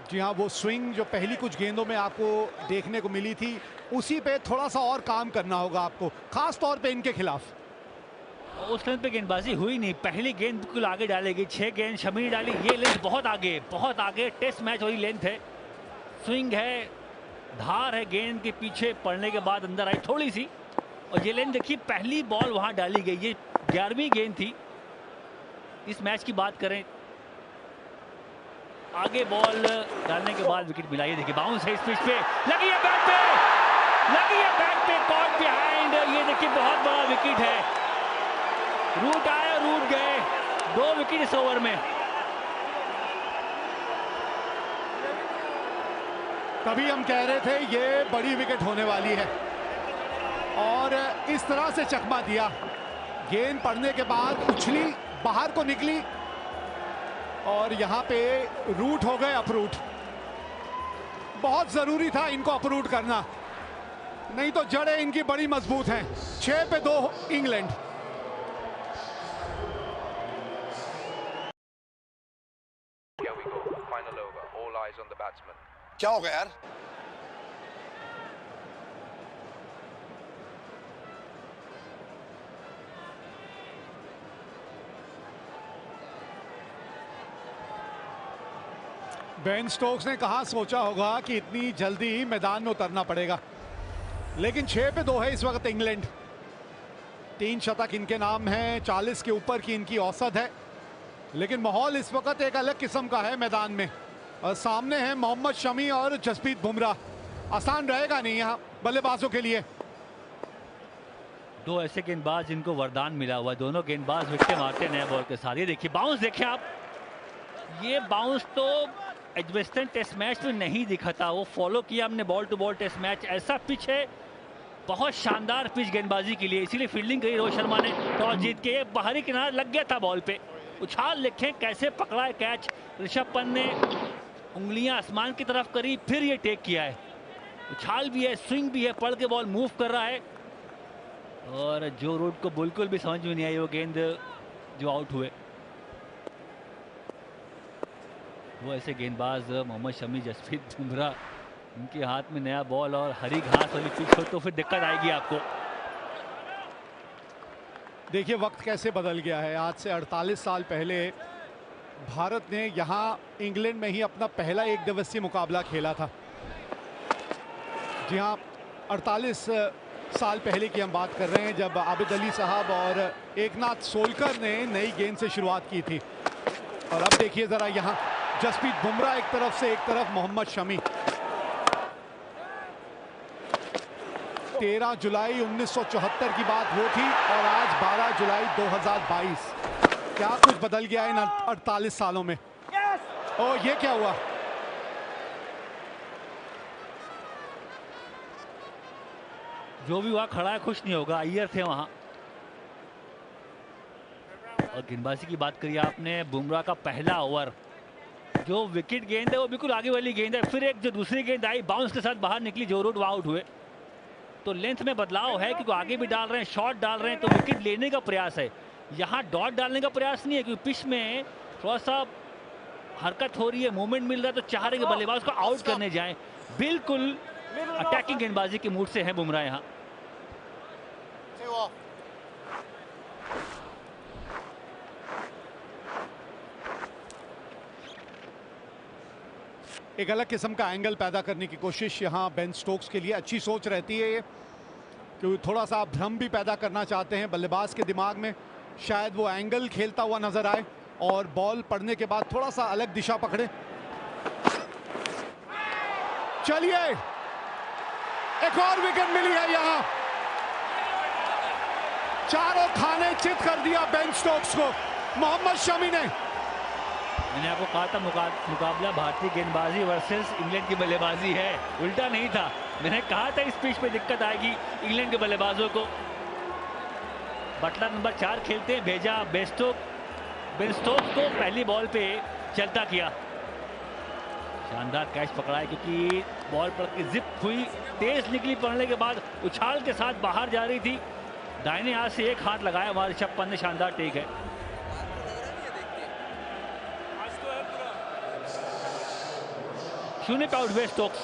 जी हाँ, वो स्विंग जो पहली कुछ गेंदों में आपको देखने को मिली थी, उसी पे थोड़ा सा और काम करना होगा आपको, खास तौर पे इनके खिलाफ। उस लेंथ पे गेंदबाजी हुई नहीं, पहली गेंद बिल्कुल आगे डालेगी, 6 गेंद शमी ने डाली, ये लेंथ बहुत आगे टेस्ट मैच वाली लेंथ है। स्विंग है, धार है गेंद के पीछे पड़ने के बाद अंदर आई थोड़ी सी, और ये लेंथ देखिए पहली बॉल वहां डाली गई, ये 11वीं गेंद थी इस मैच की बात करें। आगे बॉल डालने के बाद विकेट मिला, ये देखिए बाउंस है इस पिच पे, लगी है बैट पे, कॉट बिहाइंड, ये देखिए बहुत बड़ा विकेट है, रूट आए और रूट गए, 2 विकेट इस ओवर में। तभी हम कह रहे थे ये बड़ी विकेट होने वाली है, और इस तरह से चकमा दिया, गेंद पड़ने के बाद उछली, बाहर को निकली, और यहाँ पे रूट हो गए अपरूट। बहुत जरूरी था इनको अपरूट करना, नहीं तो जड़ें इनकी बड़ी मजबूत हैं। 6 पे 2 इंग्लैंड। क्या हो गया यार? बेन स्टोक्स ने कहा सोचा होगा कि इतनी जल्दी मैदान में उतरना पड़ेगा, लेकिन 6 पे 2 है इस वक्त इंग्लैंड। 3 शतक इनके नाम हैं, 40 के ऊपर की इनकी औसत है, लेकिन माहौल इस वक्त एक अलग किस्म का है मैदान में, और सामने हैं मोहम्मद शमी और जसप्रीत बुमराह। आसान रहेगा नहीं यहाँ बल्लेबाजों के लिए। 2 ऐसे गेंदबाज जिनको वरदान मिला हुआ है, दोनों गेंदबाज विकेट मारते हैं नए बॉल के साथ। ये देखिए बाउंस, देखिए आप, ये बाउंस तो एजबेस्टन टेस्ट मैच में नहीं दिखा था, वो फॉलो किया हमने ball to ball test match. ऐसा पिच है, बहुत शानदार पिच गेंदबाजी के लिए, इसीलिए फील्डिंग करी रोहित शर्मा ने टॉस जीत के। बाहरी किनारा लग गया था बॉल पे, उछाल देखें कैसे पकड़ा है कैच, ऋषभ पंत ने उंगलियां आसमान की तरफ करी, फिर ये टेक किया है, उछाल भी है, स्विंग भी है, पड़ के बॉल मूव कर रहा है, और जो रूट को बिल्कुल भी समझ में नहीं आई वो गेंद जो आउट हुए। वो ऐसे गेंदबाज मोहम्मद शमी, जसप्रीत बुमराह, उनके हाथ में नया बॉल और हरी घास वाली पिच हो तो फिर दिक्कत आएगी आपको। देखिए वक्त कैसे बदल गया है। आज से 48 साल पहले भारत ने यहाँ इंग्लैंड में ही अपना पहला एक दिवसीय मुकाबला खेला था। जी हाँ, 48 साल पहले की हम बात कर रहे हैं, जब आबिद अली साहब और एकनाथ सोलकर ने नई गेंद से शुरुआत की थी। और अब देखिए जरा यहाँ जसप्रीत बुमराह एक तरफ से, एक तरफ मोहम्मद शमी। 13 जुलाई 1974 की बात वो थी, और आज 12 जुलाई 2022। क्या कुछ बदल गया इन 48 सालों में। ओ ये क्या हुआ? जो भी हुआ खड़ा है, खुश नहीं होगा, अय्यर थे वहां। और गेंदबाजी की बात करिए आपने, बुमराह का पहला ओवर, जो विकेट गेंद है वो बिल्कुल आगे वाली गेंद है, फिर एक जो दूसरी गेंद आई बाउंस के साथ बाहर निकली, जो रूट वहां आउट हुए। तो लेंथ में बदलाव है, क्योंकि आगे भी डाल रहे हैं, शॉट डाल रहे हैं, तो विकेट लेने का प्रयास है। यहाँ डॉट डालने का प्रयास नहीं है, क्योंकि पिच में थोड़ा सा हरकत हो रही है, मूवमेंट मिल रहा है, तो चाह रहे कि बल्लेबाज को आउट करने जाएं। बिल्कुल अटैकिंग गेंदबाजी के मूड से है बुमराह यहाँ। एक अलग किस्म का एंगल पैदा करने की कोशिश यहाँ बेन स्टोक्स के लिए, अच्छी सोच रहती है ये, क्योंकि थोड़ा सा भ्रम भी पैदा करना चाहते हैं बल्लेबाज के दिमाग में, शायद वो एंगल खेलता हुआ नजर आए और बॉल पड़ने के बाद थोड़ा सा अलग दिशा पकड़े। चलिए एक और विकेट मिली है यहाँ, चारों खाने चित कर दिया बेन स्टोक्स को मोहम्मद शमी ने। मैंने आपको कहा था मुकाबला भारतीय गेंदबाजी वर्सेस इंग्लैंड की बल्लेबाजी है, उल्टा नहीं था। मैंने कहा था इस पिच पे दिक्कत आएगी इंग्लैंड के बल्लेबाजों को। बटलर नंबर 4 खेलते हैं, भेजा बेन स्टोक्स को पहली बॉल पे चलता किया, शानदार कैच पकड़ा है, क्योंकि बॉल पर की जिप हुई, तेज निकली, पड़ने के बाद उछाल के साथ बाहर जा रही थी, दाहिने हाथ से एक हाथ लगाया हमारे ऋषभ पंत ने, शानदार टेक है। शून्य पे आउट हुए स्टोक्स।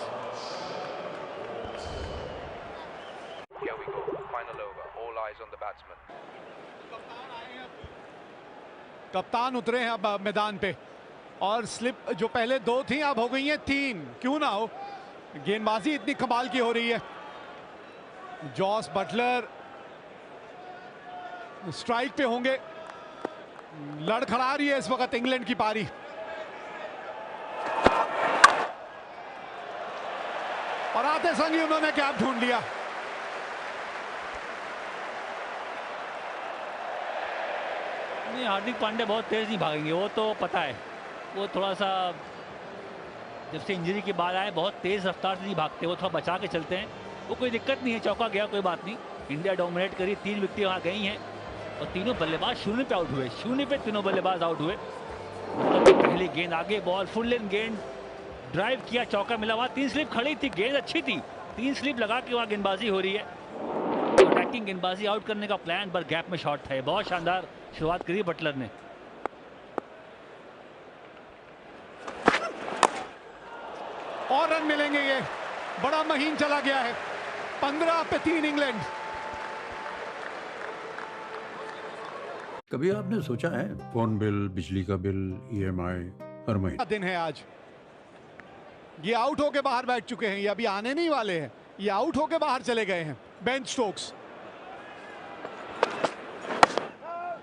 कप्तान उतरे हैं अब मैदान पे और स्लिप जो पहले 2 थी अब हो गई हैं 3। क्यों ना हो, गेंदबाजी इतनी कमाल की हो रही है। जॉस बटलर स्ट्राइक पे होंगे, लड़खड़ा रही है इस वक्त इंग्लैंड की पारी। और आते संग ही उन्होंने गैप ढूंढ लिया। नहीं, हार्दिक पांड्या बहुत तेज नहीं भागेंगे, वो तो पता है। वो थोड़ा सा जब से इंजरी के बाद आए बहुत तेज रफ्तार से नहीं भागते, वो थोड़ा बचा के चलते हैं। वो कोई दिक्कत नहीं है, चौका गया कोई बात नहीं। इंडिया डोमिनेट करी, 3 विकेटें वहां गई हैं और तीनों बल्लेबाज शून्य पे आउट हुए। शून्य पे तीनों बल्लेबाज आउट हुए। पहली गेंद आगे, बॉल फुल लेन गेंद, ड्राइव किया, चौका मिला। वहां 3 स्लिप खड़ी थी, गेंद अच्छी थी, 3 स्लिप लगा के वहां गेंदबाजी हो रही है। अटैकिंग गेंदबाजी आउट करने का प्लान, पर गैप में शॉट था। बहुत शानदार शुरुआत करी बटलर ने। और रन मिलेंगे, ये बड़ा महीन चला गया है। 15 पे 3 इंग्लैंड। कभी आपने सोचा है फोन बिल, बिजली का बिल, EMI हर महीने दिन है आज। ये आउट होके बाहर बैठ चुके हैं, ये अभी आने नहीं वाले हैं, ये आउट होके बाहर चले गए हैं। Ben Stokes.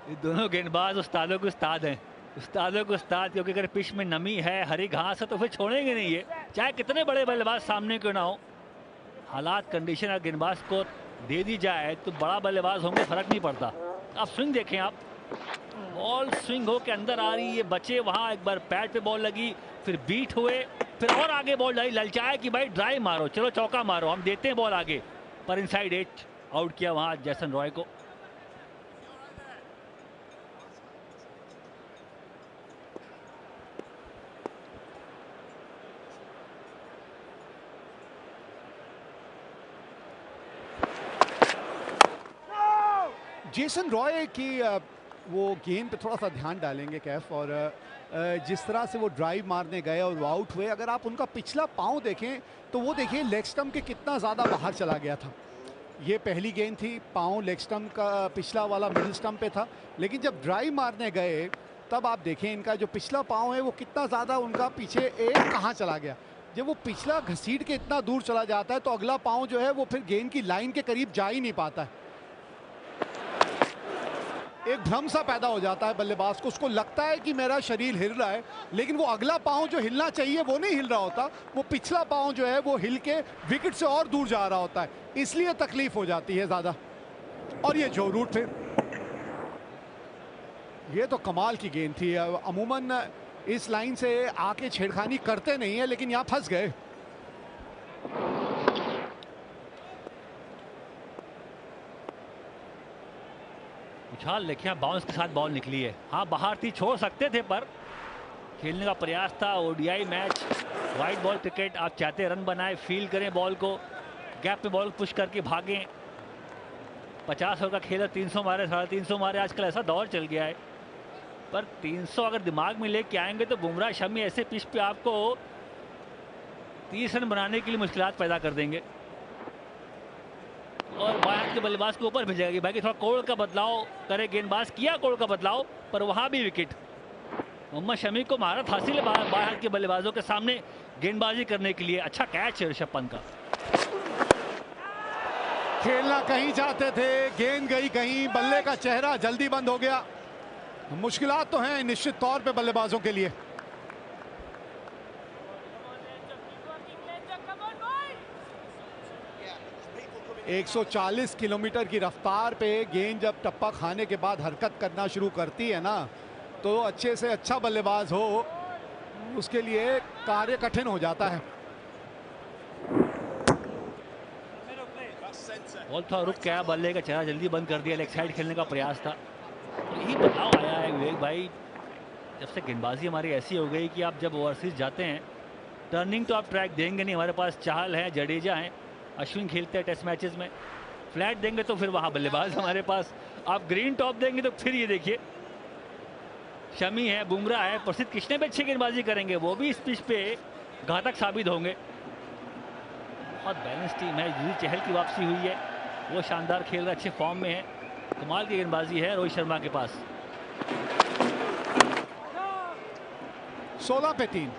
ये दोनों गेंदबाज उस्तादों के उस्ताद हैं, उस्तादों के उस्ताद। क्योंकि अगर पिच में नमी है, हरी घास है, तो फिर छोड़ेंगे नहीं ये, चाहे कितने बड़े बल्लेबाज सामने क्यों ना हो। हालात, कंडीशन अगर गेंदबाज को दे दी जाए तो बड़ा बल्लेबाज होंगे, फर्क नहीं पड़ता। अब स्विंग देखें आप, बॉल स्विंग हो के अंदर आ रही है, बचे वहां, एक बार पैड पे बॉल लगी, फिर बीट हुए, फिर और आगे बॉल डाली, ललचाया कि भाई ड्राइव मारो, चलो चौका मारो, हम देते हैं बॉल आगे, पर इनसाइड एज आउट किया वहां जेसन रॉय को। जेसन रॉय की वो गेंद पे थोड़ा सा ध्यान डालेंगे कैफ, और जिस तरह से वो ड्राइव मारने गए और वो आउट हुए, अगर आप उनका पिछला पांव देखें तो वो देखिए लेग स्टंप के कितना ज़्यादा बाहर चला गया था। ये पहली गेंद थी, पांव लेग स्टंप का पिछला वाला मिडिल स्टंप पे था, लेकिन जब ड्राइव मारने गए तब आप देखें इनका जो पिछला पाँव है वो कितना ज़्यादा उनका पीछे कहाँ चला गया। जब वो पिछला घसीट के इतना दूर चला जाता है तो अगला पाँव जो है वो फिर गेंद की लाइन के करीब जा ही नहीं पाता है। एक भ्रम सा पैदा हो जाता है बल्लेबाज को, उसको लगता है कि मेरा शरीर हिल रहा है, लेकिन वो अगला पाँव जो हिलना चाहिए वो नहीं हिल रहा होता, वो पिछला पाँव जो है वो हिल के विकेट से और दूर जा रहा होता है, इसलिए तकलीफ हो जाती है ज़्यादा। और ये जो रूट फिर, ये तो कमाल की गेंद थी। अमूमन इस लाइन से आके छेड़खानी करते नहीं है, लेकिन यहाँ फंस गए। उछाल देखिए, बाउंस के साथ बॉल निकली है। हाँ बाहर थी, छोड़ सकते थे, पर खेलने का प्रयास था। ODI match, wide ball cricket, आप चाहते रन बनाए, फील करें बॉल को, गैप में बॉल पुश करके भागें। 50 ओवर का खेल है, 300 मारे, 350 मारे, आजकल ऐसा दौर चल गया है। पर 300 अगर दिमाग में लेके आएंगे तो बुमराह शमी ऐसे पिच पे आपको 30 रन बनाने के लिए मुश्किलात पैदा कर देंगे। और बाहर के बल्लेबाज को ऊपर भेजेगा भाई कि थोड़ा कोड़ का बदलाव करे गेंदबाज, किया कोड़ का बदलाव, पर वहां भी विकेट। मोहम्मद शमी को महारत हासिल है बाहर के बल्लेबाजों के सामने गेंदबाजी करने के लिए। अच्छा कैच है ऋषभ पंत का। खेलना कहीं चाहते थे, गेंद गई कहीं, बल्ले का चेहरा जल्दी बंद हो गया। मुश्किलात तो हैं निश्चित तौर पे बल्लेबाजों के लिए। एक 140 किलोमीटर की रफ्तार पे गेंद जब टप्पा खाने के बाद हरकत करना शुरू करती है ना, तो अच्छे से अच्छा बल्लेबाज हो उसके लिए कार्य कठिन हो जाता है। बॉल थोड़ा रुक गया, बल्ले का चेहरा जल्दी बंद कर दिया, लेग साइड खेलने का प्रयास था। यही बदलाव आया है विवेक भाई, जब से गेंदबाजी हमारी ऐसी हो गई कि आप जब ओवरसीज जाते हैं टर्निंग तो आप ट्रैक देंगे नहीं। हमारे पास चाहल है, जडेजा हैं, अश्विन खेलते हैं टेस्ट मैचेस में, फ्लैट देंगे तो फिर वहाँ बल्लेबाज हमारे पास, आप ग्रीन टॉप देंगे तो फिर ये देखिए शमी है, बुमराह है, प्रसिद्ध कृष्ण भी अच्छी गेंदबाजी करेंगे, वो भी इस पिच पे घातक साबित होंगे। बहुत बैलेंस टीम है। युजवेंद्र चहल की वापसी हुई है, वो शानदार खेल रहे, अच्छे फॉर्म में है। कमाल की गेंदबाजी है रोहित शर्मा के पास। 16 पे 3।